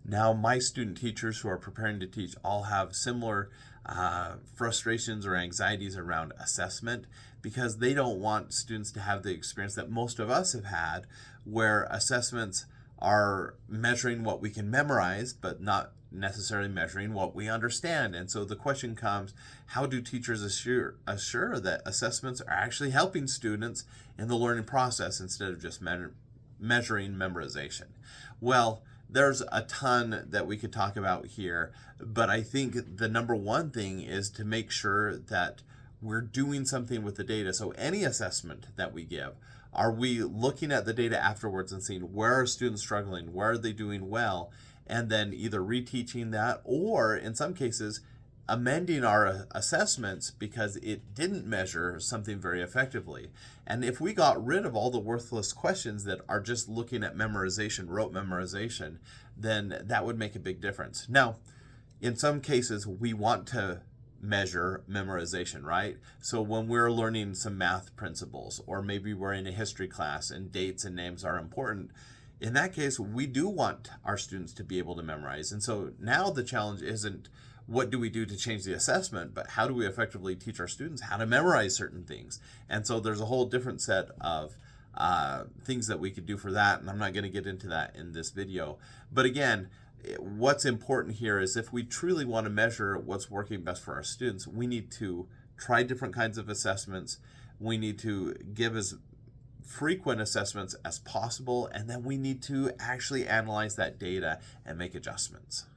Now, my student teachers who are preparing to teach all have similar frustrations or anxieties around assessment because they don't want students to have the experience that most of us have had, where assessments are measuring what we can memorize, but not necessarily measuring what we understand. And so the question comes, how do teachers assure that assessments are actually helping students in the learning process instead of just measuring memorization? Well, there's a ton that we could talk about here, but I think the number one thing is to make sure that we're doing something with the data. So any assessment that we give, are we looking at the data afterwards and seeing where are students struggling, where are they doing well, and then either reteaching that or in some cases amending our assessments because it didn't measure something very effectively. And if we got rid of all the worthless questions that are just looking at memorization, rote memorization, then that would make a big difference. Now, in some cases, we want to measure memorization, right? So when we're learning some math principles, or maybe we're in a history class and dates and names are important, in that case, we do want our students to be able to memorize. And so now the challenge isn't what do we do to change the assessment, but how do we effectively teach our students how to memorize certain things? And so there's a whole different set of things that we could do for that, and I'm not going to get into that in this video. But again, what's important here is if we truly want to measure what's working best for our students, we need to try different kinds of assessments. We need to give as frequent assessments as possible, and then we need to actually analyze that data and make adjustments.